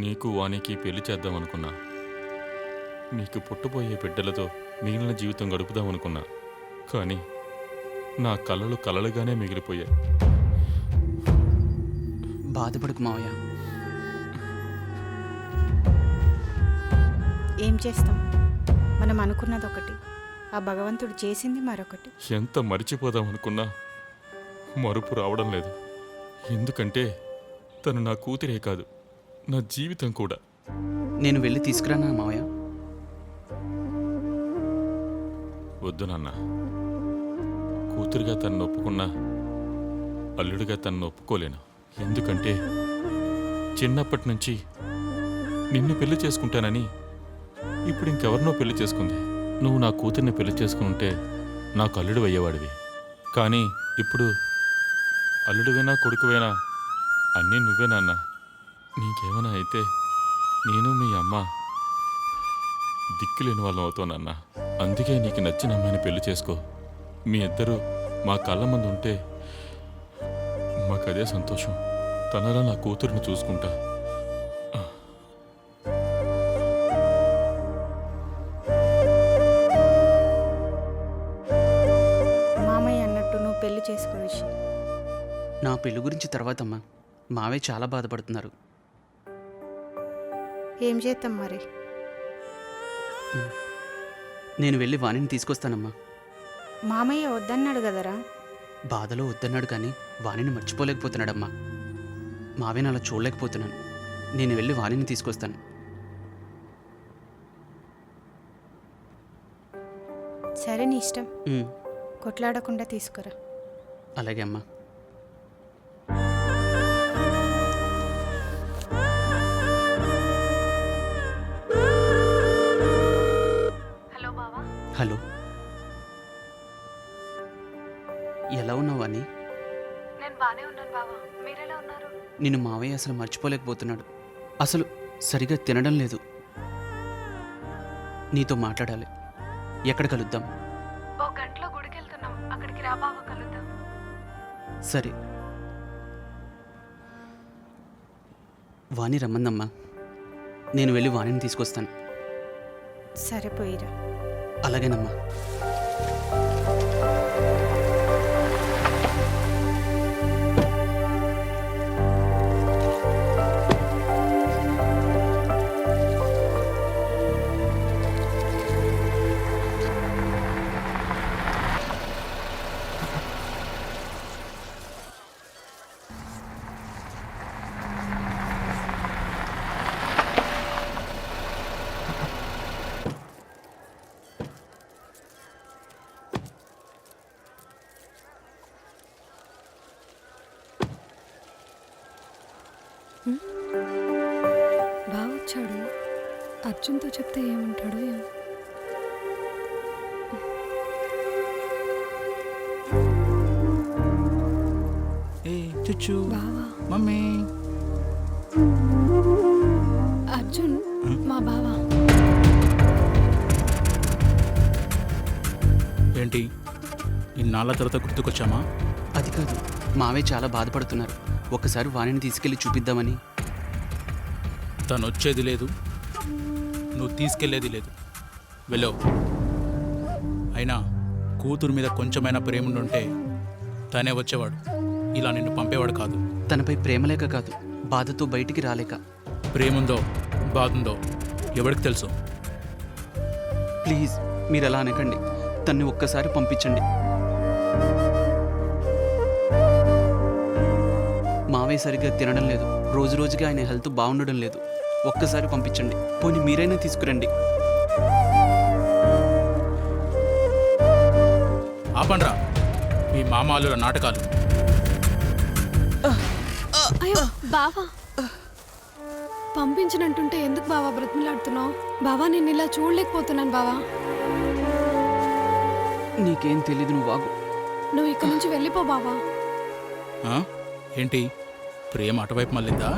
నీకు వానికి పెళ్లి చేద్దామనుకున్నా. నీకు పుట్టబోయే బిడ్డలతో మిగిలిన జీవితం గడుపుదామనుకున్నా. కానీ నా కలలు కలలుగానే మిగిలిపోయాయి. బాధపడకు మావయ్య. ఏం చేస్తాం, మనం అనుకున్నది ఒకటి, ఆ భగవంతుడు చేసింది మరొకటి. ఎంత మరిచిపోదామనుకున్నా మరుపు రావడం లేదు. ఎందుకంటే తను నా కూతురే కాదు, నా జీవితం కూడా. నేను వెళ్ళి తీసుకురానా మావయ్య? వద్దు నాన్న. కూతురుగా తను ఒప్పుకున్నా అల్లుడిగా తను ఒప్పుకోలేను. ఎందుకంటే చిన్నప్పటి నుంచి నిన్ను పెళ్లి చేసుకుంటానని ఇప్పుడు ఇంకెవరినో పెళ్లి చేసుకుంది. నువ్వు నా కూతుర్ని పెళ్లి చేసుకుంటే నాకు అల్లుడు అయ్యేవాడివి. కానీ ఇప్పుడు అల్లుడివైనా కొడుకువైనా అన్నీ నువ్వే నాన్న. నీకేమైనా అయితే నేను మీ అమ్మ దిక్కులేని వాళ్ళం అవుతానన్నా. అందుకే నీకు నచ్చిన అమ్మాయిని పెళ్లి చేసుకో. మీ ఇద్దరూ మా కళ్ళ ముందు ఉంటే మాకదే సంతోషం. తనలా నా కూతురుని చూసుకుంటా. మామయ్య అన్నట్టు నువ్వు పెళ్లి చేసుకో రిషి. నా పెళ్లి గురించి తర్వాతమ్మా. మావయ్య చాలా బాధపడుతున్నారు. ఏం చేద్దాం మరి? నేను వెళ్ళి వాణిని తీసుకొస్తానమ్మా. మామయ్య వద్దన్నాడు కదరా. బాధలో వద్దన్నాడు కానీ వాణిని మర్చిపోలేకపోతున్నాడమ్మా. మావేని అలా చూడలేకపోతున్నాను. నేను వెళ్ళి వాణిని తీసుకొస్తాను. సరే, నీ ఇష్టం. ఉమ్, కొట్లాడకుండా తీసుకురా. అలాగే అమ్మా. హలో, ఎలా ఉన్నావు అని? నేను బానే ఉన్నాను బావా, మీరెలా ఉన్నారు? నిన్ను మావయ్య అసలు మర్చిపోలేకపోతున్నాడు. అసలు సరిగా తినడం లేదు. నీతో మాట్లాడాలి. ఎక్కడ కలుద్దాం? ఓ గంటలో గుడికి వెళ్తున్నాం, అక్కడికి రా బావా, కలుద్దాం. సరే. వాణి రమ్మందమ్మా. నేను వెళ్ళి వాణిని తీసుకొస్తాను. సరే, పోయిరా. అలాగేనమ్మా. బాగా వచ్చాడు. అర్జున్తో చెప్తే ఏమంటాడో ఏమో. చుచ్చు బావా, మమ్మీ. అర్జున్ మా బావా. ఏంటి ఇన్నాళ్ళ తర్వాత గుర్తుకొచ్చామా? అది కాదు, మావయ్య చాలా బాధపడుతున్నారు. ఒక్కసారి వాణిని తీసుకెళ్ళి చూపిద్దామని. తను వచ్చేది లేదు, నువ్వు తీసుకెళ్లేది లేదు. వెళ్ళవు. అయినా కూతురు మీద కొంచెమైనా ప్రేమ ఉంటే తనే వచ్చేవాడు, ఇలా నిన్ను పంపేవాడు కాదు. తనపై ప్రేమ లేక కాదు, బాధతో బయటికి రాలేక. ప్రేముందో బాధుందో ఎవరికి తెలుసు? ప్లీజ్, మీరు అలా అనకండి. తన్ని ఒక్కసారి పంపించండి. మావయ్య సరిగ్గా తినడం లేదు. రోజు రోజుగా ఆయన హెల్త్ బాగుండడం లేదు. ఒక్కసారి పంపించండి. పోనీ మీరైనా తీసుకురండి. ఆపండ్రా మీ మామాలుల నాటకాలు. అయ్యో బావా, పంపించనంటుంటే ఎందుకు బావా బ్రతిమలాడుతున్నావు? బావా, నేను ఇలా చూడలేకపోతున్నాను బావా. నీకేం తెలీదు, నువ్వు వాగు. నువ్వు ఇక్కడ నుంచి వెళ్ళిపో బావా. ఆ? ఏంటి ప్రేమ అటువైపు మళ్ళిందా?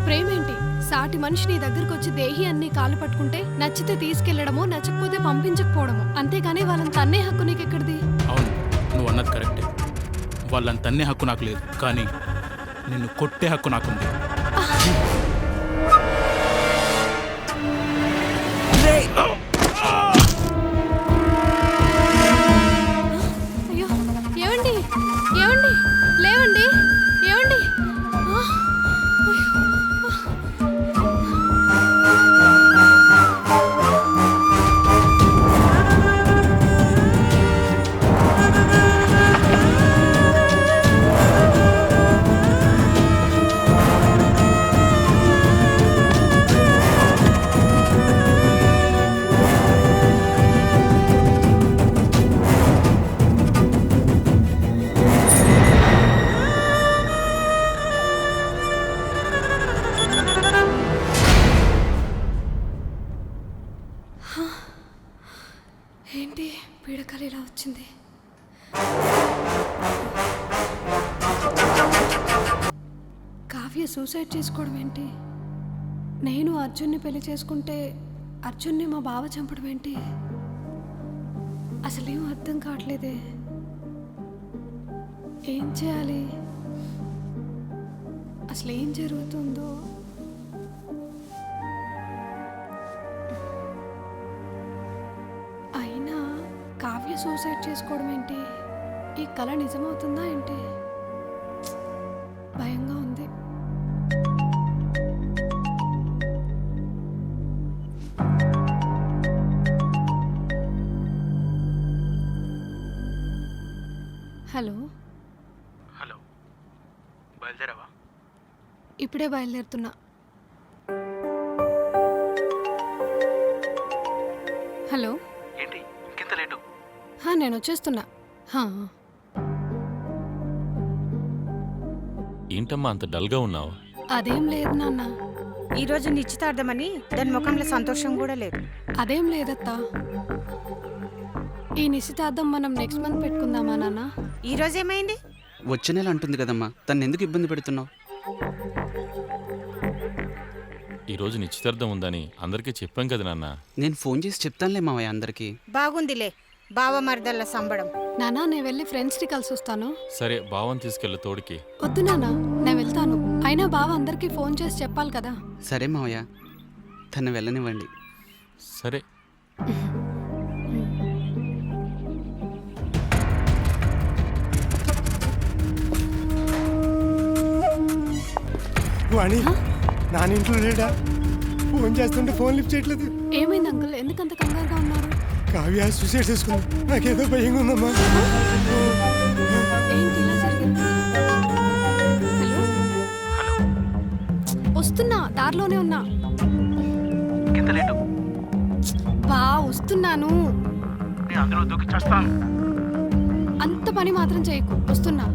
ప్రేమేంటి? సాటి మనిషి నీ దగ్గరకు వచ్చి దేహి అన్ని కాళ్ళు పట్టుకుంటే నచ్చితే తీసుకెళ్లడమో, నచ్చకపోతే పంపించకపోవడము. అంతేగాని వాళ్ళని తన్నే హక్కు నీకెక్కడిది? అవును, నువ్వు అన్నది కరెక్టే. వాళ్ళని తన్నే హక్కు నాకు లేదు, కానీ నిన్ను కొట్టే హక్కు నాకుంది. వచ్చింది. కావ్య సూసైడ్ చేసుకోవడం ఏంటి? నేను అర్జున్ని పెళ్లి చేసుకుంటే అర్జున్ని మా బావ చంపడం ఏంటి? అసలేం అర్థం కావట్లేదే. ఏం చేయాలి? అసలు ఏం జరుగుతుందో. అయినా కావ్య సూసైడ్ చేసుకోవడం ఏంటి? ఈ కళ నిజమవుతుందా ఏంటి? భయంగా ఉంది. హలో, హలో, బయలుదేరావా? ఇప్పుడే బయలుదేరుతున్నా. హలో, ఏంటి ఇంకెంత లేటు? నేను వచ్చేస్తున్నా. ఏంటమ్మా అంత డల్గా ఉన్నావు? అదేం లేదు నాన్న. ఈరోజు నిశ్చితార్థమని దాని ముఖంలో సంతోషం కూడా లేదు. అదేం లేదత్తా. ఈ నిశ్చితార్థం మనం నెక్స్ట్ మంత్ పెట్టుకుందామా నాన్న? ఈరోజు ఏమైంది? వచ్చే నెల అంటుంది కదమ్మా, తను ఎందుకు ఇబ్బంది పెడుతున్నావు? ఈరోజు నిశ్చితార్థం ఉందని అందరికీ చెప్పాం కదా నాన్న. నేను ఫోన్ చేసి చెప్తానులే మావయ్య అందరికీ. బాగుందిలే బావ మరదళ్ళ సంబడం. నానా నేను వెళ్ళి ఫ్రెండ్స్ని కలిసి వస్తాను. సరే బావని తీసుకెళ్ళి తోడికి. వద్దు నాన్న, నేను వెళ్తాను. అయినా బావ అందరికీ ఫోన్ చేసి చెప్పాలి కదా. సరే మావయ్య, తను వెళ్ళనివ్వండి. సరే. వాణి నాన్న ఇంట్లో లేడా? ఫోన్ చేస్తుంటే ఫోన్ లిఫ్ట్ చేయట్లేదు. ఏమైంది అంకుల్, ఎందుకంత కంగారుగా ఉన్నారు? కావ్య సూసైడ్ చేసుకుంది. నాకేదో భయంగా ఉందమ్మా. ఏంటి ఇలా జరిగింది? హలో, వస్తున్నా, దారిలోనే ఉన్నా. ఇంకెంత లేటు? వస్తున్నాను. నేను అందులో దూకి చేస్తాను. అంత పని మాత్రం చేయకు, వస్తున్నా.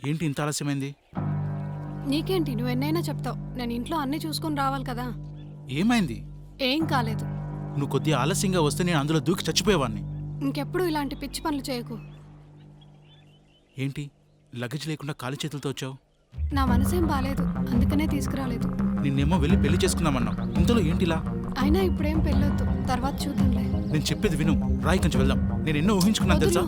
ఏంటి ఇంత ఆలస్యమైంది? నీకేంటి, నువ్వు ఎన్నైనా చెప్తావు. నేను ఇంట్లో అన్నీ చూసుకొని రావాలి కదా. ఏమైంది? ఏం కాలేదు. నువ్వు కొద్దిగా ఆలస్యంగా వస్తే నేను అందులో దూకి చచ్చిపోయేవాడిని. ఇంకెప్పుడు ఇలాంటి పిచ్చి పనులు చేయకు. ఏంటి లగేజ్ లేకుండా ఖాళీ చేతులతో వచ్చావు? నా మనసేం బాలేదు, అందుకనే తీసుకురాలేదు. నిన్నేమో వెళ్ళి పెళ్లి చేసుకుందామన్నావు, ఇంతలో ఏంటిలా? అయినా ఇప్పుడేం పెళ్ళొద్దు, తర్వాత చూద్దాంలే. నేను చెప్పేది విను, రాయి కొంచెం వెళ్దాం. నేను ఎన్నో ఊహించుకున్నాను తెలుసా?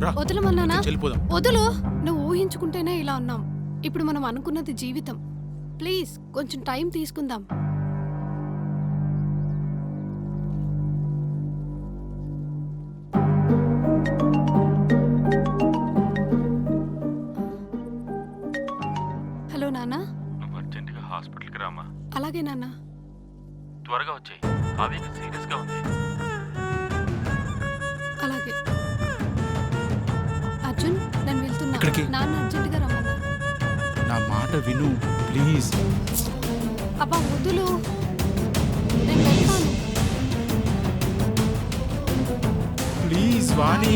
రా, వదలమన్నానా? వెళ్ళిపోదాం. వదులు. నువ్వు ఊహించుకుంటేనే ఇలా ఉన్నాం. ఇప్పుడు మనం అనుకున్నది జీవితం. ప్లీజ్ కొంచెం టైం తీసుకుందాం. హలో నాన్న. నువ్వు అర్జెంటుగా హాస్పిటల్కి రామా. అలాగే నాన్న. త్వరగా వచ్చాయి, కావ్యకి సీరియస్గా ఉంది. అలాగే. అర్జున్, నేను వెళ్తున్నా. ఎక్కడికి? నాన్న అర్జెంటుగా రమ్మన్నా. నా మాట విను ప్లీజ్. అబ్బా వదులు, నేను వెళ్తాను. ప్లీజ్ వాణి.